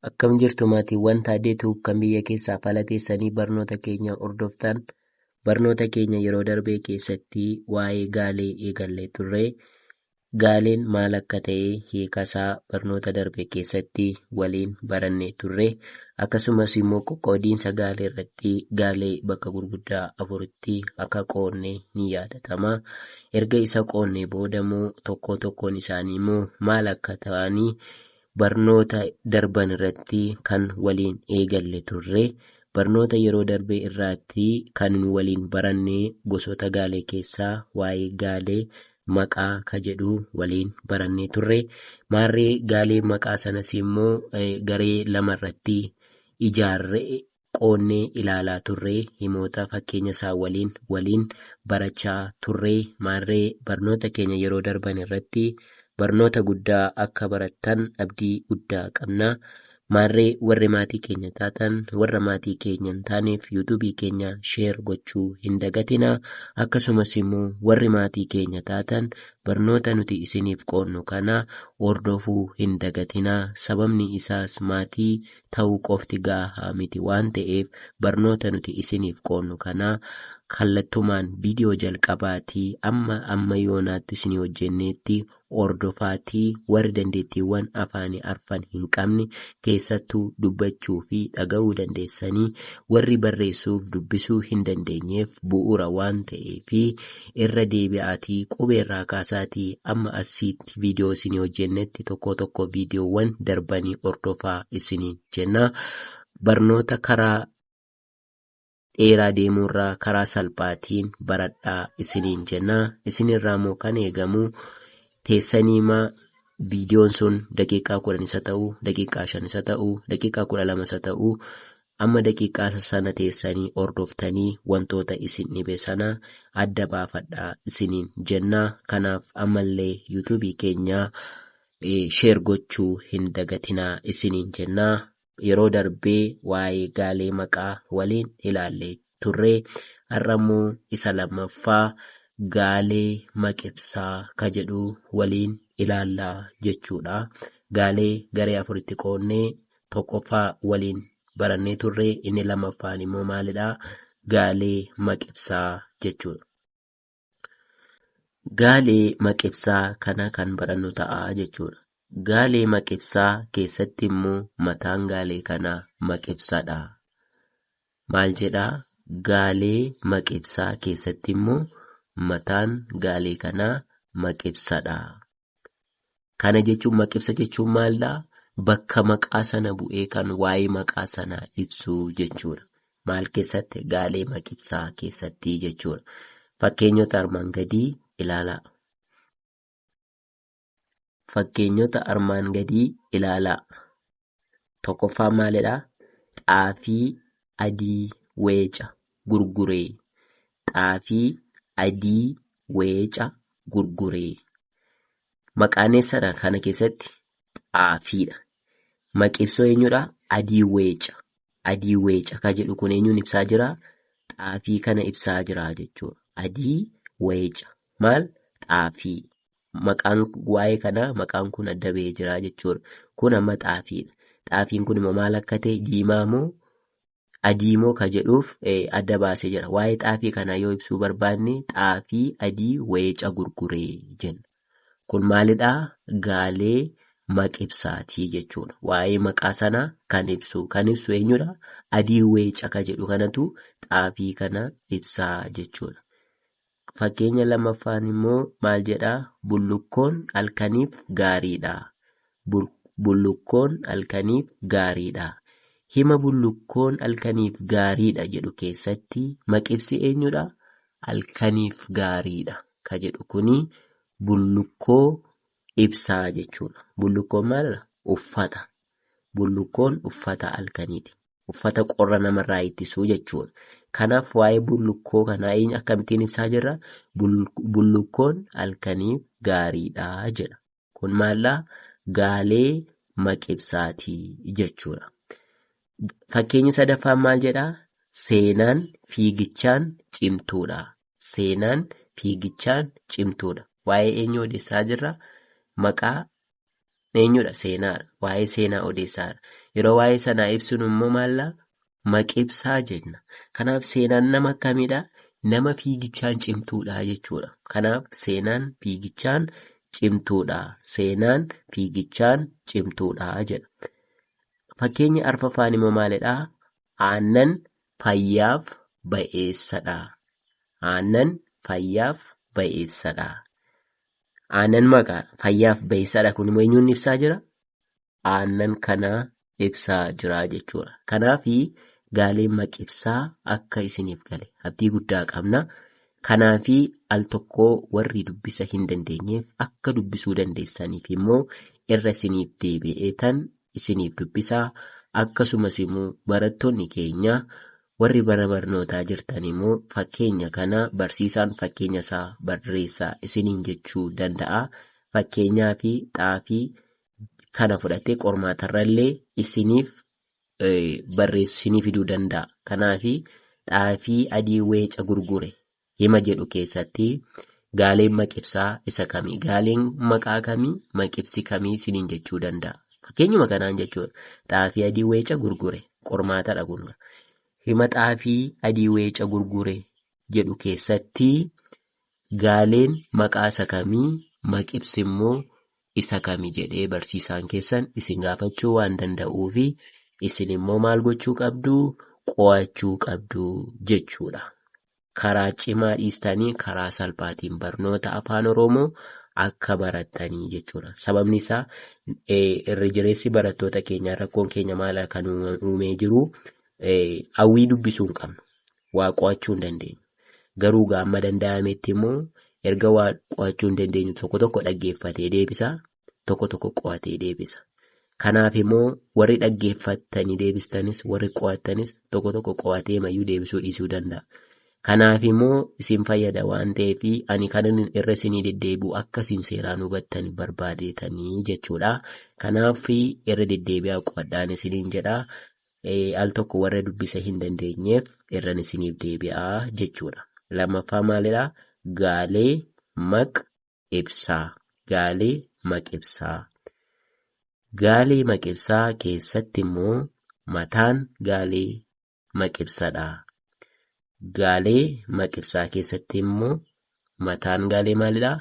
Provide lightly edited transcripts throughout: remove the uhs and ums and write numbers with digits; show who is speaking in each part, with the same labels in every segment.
Speaker 1: Akkam jirtu maatiiwwan Taadeetuu kan biyya keessaa faala teessanii barnoota keenya hordoftan. Barnoota keenya yeroo darbee keessatti waa'ee gaalee eegallee turre. Gaaleen maal akka ta'e hiikasaa barnoota darbee keessatti waliin barannee turre. Akkasumas immoo qoqqoodiinsa gaalee irratti gaalee bakka gurguddaa afuritti akka qoodne ni yaadatama. Erga isa qoodnee boodammoo tokkoon isaanii immoo maal akka ta'anii barnoota darban irratti kan waliin eegalle turre. Barnoota yeroo darbee irratti kan waliin barannee gosoota gaalee keessaa waa'ee gaalee maqaa ka jedhu waliin barannee turre. Maarree gaalee maqaa sanas immoo garee lamarratti ijaarree qoodnee ilaalaa turre. Himoota fakkeenya isaa waliin barachaa turre. Maarree barnoota keenya yeroo darban irratti barnoota guddaa akka barattan abdii guddaa qabna. Maarree warri maatii keenya taatan warra maatii keenya hin taaneef yuutuubii keenya sheer gochuu hin dagatina. Akkasumas immoo warri maatii keenya taatan barnoota nuti isiniif qoodnu kana hordofuu hin dagatina. Sababni isaas maatii ta'uu qofti gahaa miti waan ta'eef barnoota nuti isiniif qoodnu kana kallattumaan viidiyoo jalqabaatii amma yoonaatti isinii hojjenneetti hordofaatii warri dandeettiiwwan afaanii arfan hin qabne keessattuu dubbachuu fi dhaga'uu dandeessanii warri barreessuuf dubbisuu hin dandeenyeef bu'uura waan ta'eefi irra deebi'aatii qubeerraa kaasaatii amma asitti viidiyoo isinii hojjennetti tokko viidiyoowwan darbanii hordofaa isiniin jenna. Barnoota karaa dheeraa deemuurraa karaa salphaatiin baradhaa isiniin jenna. Isinirraa immoo kan eegamu teessaniima viidiyoon sun daqiiqaa 10 isa ta'uu, daqiiqaa 5 isa ta'uu, daqiiqaa 12 isa ta'uu amma daqiiqaa sana teessanii hordoftanii wantoota isin dhibe sana adda baafadhaa isiniin jenna. Kanaaf ammallee yuutuubii keenya sheer gochuu hin dagatinaa isiniin jenna. Yeroo darbee waa'ee gaalee maqaa waliin ilaallee turre. Har'ammoo isa lammaffaa gaalee maqibsaa ka jedhu waliin ilaallaa jechuudha. Gaalee garee afuritti qoodnee tokkoffaa waliin barannee turre. Inni lammaffaan immoo maalidhaa? Gaalee maqibsaa jechuudha. Gaalee maqibsaa kana kan barannu ta'a jechuudha. Gaalee maqibsaa keessatti immoo mataan gaalee kanaa maqibsadha. Maal jedhaa? Gaalee maqibsaa keessatti immoo mataan gaalee kanaa maqibsadha. Kana jechuun maqibsa jechuun maalidhaa? Bakka maqaa sana bu'ee kan waa'ee maqaa sanaa ibsu jechuudha. Maal keessatti? Gaalee maqibsaa keessatti jechuudha. Fakkeenyota armaan gadii ilaalaa. Fakkeenyota armaan gadii ilaalaa. Tokkoffaa maalidhaa? Xaafii adii weeca gurguree. Xaafii adii weeca gurguree. Maqaan eessadha kana keessatti? Xaafiidha. Maqibsoo eenyudha? Adii weeca. Adii weeca ka jedhu kun eenyuun ibsaa jiraa? Xaafii kana ibsaa jiraa jechuudha. Adii weeca. Maal? Xaafii. Maqaan waa'ee kanaa maqaan kun adda ba'ee jira jechuudha. Kun amma xaafiidha. Xaafiin kun immoo maal akka ta'e diimaa moo adii moo ka jedhuuf adda baasee jira. Waa'ee xaafii kanaa yoo ibsuu barbaanne xaafii adii weeca gurguree jenna. Kun maalidhaa? Gaalee maqibsaatii jechuudha. Waa'ee maqaa sanaa kan ibsu eenyudha? Adii weeca ka jedhu kanatu xaafii kana ibsaa jechuudha. Fakkeenya lammaffaan immoo maal jedhaa? Bullukkoon halkaniif gaariidha. Bullukkoon halkaniif gaariidha. Hima bullukkoon halkaniif gaariidha jedhu keessatti maqibsi eenyudha? Halkaniif gaariidha ka jedhu kuni bullukkoo ibsaa jechuudha. Bullukkoon maalidha? Uffata. Bullukkoon uffata halkaniiti. Uffata qorra namarraa ittisuu jechuudha. Kanaaf waa'ee bullukkoo kanaa akkamittiin ibsaa jirra? Bullukkoon halkaniif gaariidha jedha. Kun maallaa? Gaalee maqibsaatii jechuudha. Fakkeenyi sadaffaan maal jedhaa? Seenaan fiigichaan cimtuudha. Seenaan fiigichaan cimtuudha. Waa'ee eenyu odeessaa jirra? Maqaa eenyudha? Seenaadha. Waa'ee seenaa odeessaadha. Yeroo waa'ee sanaa ibsinu immoo maallaa maqibsaa jenna. Kanaaf seenaan nama akkamidhaa? Nama fiigichaan cimtuudha jechuudha. Kanaaf seenaan fiigichaan cimtuudha. Seenaan fiigichaan cimtuudha jedha. Fakkeenyi arfaffaan immoo maalidhaa? Aannan fayyaaf ba'eessadha. Aannan fayyaaf ba'eessadha. Aannan maqaa fayyaaf ba'eessadha kun immoo eenyuun ibsaa jira? Aannan kana ibsaa jira jechuudha. Kanaafi gaaleen maqibsaa akka isiniif gale abdii guddaa qabna. Kanaafi al tokkoo warri dubbisa hin dandeenyeef akka dubbisuu dandeessaniif immoo irra isiniif deebi'eetan isiniif dubbisaa. Akkasumas immoo barattoonni keenya warri bara barnootaa jirtan immoo fakkeenya kana barsiisaan fakkeenya isaa barreessaa isiniin jechuu danda'a. Fakkeenyaa fi xaafii kana fudhatee qormaatarrallee isiniif barreessinii fiduu danda'a. Kanaafi xaafii adii weeca gurgure hima jedhu keessatti gaaleen maqibsaa isa kamii? Gaaleen maqaa kamii? Maqibsi kamii isiniin jechuu danda'a. Fakkeenyuma kanaan jechuudha. Xaafii adii weeca gurgure qormaatadha kun. Hima xaafii adii weeca gurgure jedhu keessatti gaaleen maqaa isa kamii? Maqibsi immoo isa kamii jedhee barsiisaan keessan isin gaafachuu waan danda'uufi isin immoo maal gochuu qabdu? Qo'achuu qabdu jechuudha. Karaa cimaa dhiistanii karaa salphaatiin barnoota afaan Oromoo akka barattanii jechuudha. Sababni isaa irri jireessi barattoota keenyaa rakkoon keenya maal kan uumee jiru hawwii dubbisuu hin qabnu. Waa qo'achuu hin dandeenyu. Garuu amma danda'ametti immoo erga waa qo'achuu hin dandeenyu tokko tokko dhaggeeffatee deebisa. Tokko tokko qo'atee deebisa. Kanaaf immoo warri dhaggeeffatanii deebistanis warri qo'attanis tokko tokko qo'atee mayyuu deebisuu dhiisuu danda'a. Kanaaf immoo isin fayyada waan ta'eef ani kanan irra isinii deddeebi'u akka isin seeraan hubattan barbaadetanii jechuudha. Kanaaf irra deddeebi'aa qo'adhaan isiniin jedha. Al tokko warra dubbisa hin dandeenyeef irran isiniif deebi'aa jechuudha. Lammaffaa maalidhaa? Gaalee maqibsaa. Gaalee maqibsaa. Gaalee maqibsaa keessatti immoo mataan gaalee maqibsadha. Gaalee maqibsaa keessatti immoo mataan gaalee maalidhaa?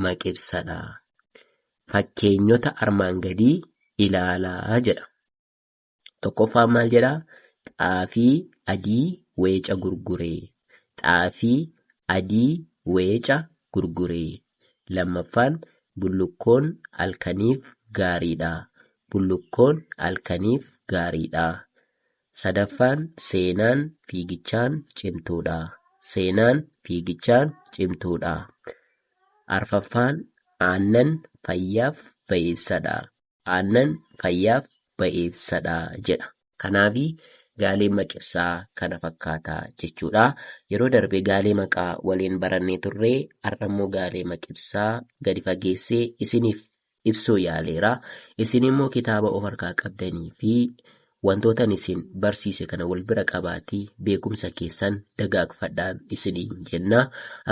Speaker 1: Maqibsadha. Fakkeenyota armaan gadii ilaalaa jedha. Tokkoffaan maal jedhaa? Xaafii adii weeca gurguree. Xaafii adii weeca gurguree. Lammaffaan bullukkoon halkaniif gaariidha. Bullukkoon halkaniif gaariidha. Sadaffaan seenaan fiigichaan cimtuudha. Seenaan fiigichaan cimtuudha. Arfaffaan aannan fayyaaf ba'eessadha. Aannan fayyaaf ba'eessadha jedha. Kanaafi gaaleen maqibsaa kana fakkaataa jechuudha. Yeroo darbe gaalee maqaa waliin barannee turree har'ammoo gaalee maqibsaa gadi fageessee isiniif ibsuu yaaleera. Isin immoo kitaaba of harkaa qabdanii fi wantootan isin barsiise kana wal bira qabaatii beekumsa keessan dagaagfadhaan isiniin jenna.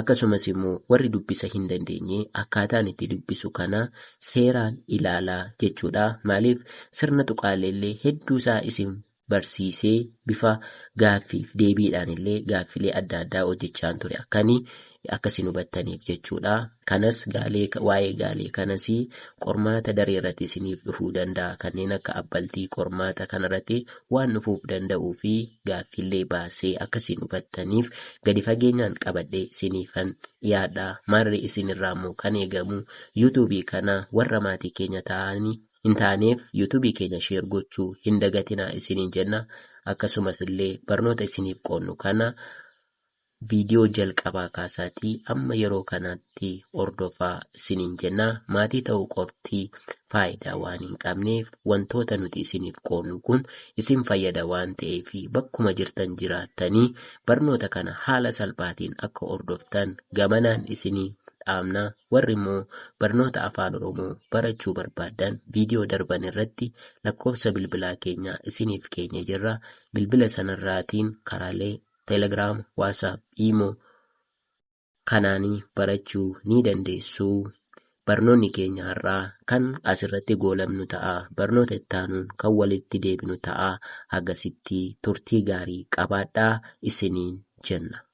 Speaker 1: Akkasumas immoo warri dubbisa hin dandeenye akkaataan itti dubbisu kana seeraan ilaalaa jechuudha. Maaliif sirna tuqaaleellee hedduu isaa isin barsiisee bifa gaaffiif deebiidhaan illee gaaffilee adda addaa hojjechaan ture akkasin hubattaniif jechuudha. Kanas waa'ee gaalee kanas qormaata daree irratti isiniif dhufuu danda'a. Kanneen akka abbaltii qormaata kanarratti waan dhufuuf danda'uu fi gaaffiillee baasee akkasiin hubattaniif gadi fageenyaan qabadhee isiniifan yaadha. Maarree isinirraa immoo kan eegamu yuutuubii kana warra maatii keenya ta'anii hin taaneef yuutuubii keenya sheer gochuu hin dagatinaa isiniin jenna. Akkasumas illee barnoota isiniif qoonnu kana viidiyoo jalqabaa kaasaatii amma yeroo kanaatti hordofaa isiniin jenna. Maatii ta'uu qofti faayidaa waan hin qabneef wantoota nuti isiniif qoonnu kun isin fayyada waan ta'eef bakkuma jirtan jiraattanii barnoota kana haala salphaatiin akka hordoftan gamanaan isinii dhaamna. Warri immoo barnoota afaan Oromoo barachuu barbaadan viidiyoo darban irratti lakkoofsa bilbilaa keenya isiniif keenya jirra. Bilbila sanarraatiin karaalee Telegiraam, WhatsApp, Imo kanaanii barachuu ni dandeessu. Barnoonni keenya har'aa kan asirratti goolabnu ta'a. Barnoota itti aanuun kan walitti deebinu ta'a. Hagasitti turtii gaarii qabaadhaa isiniin jenna.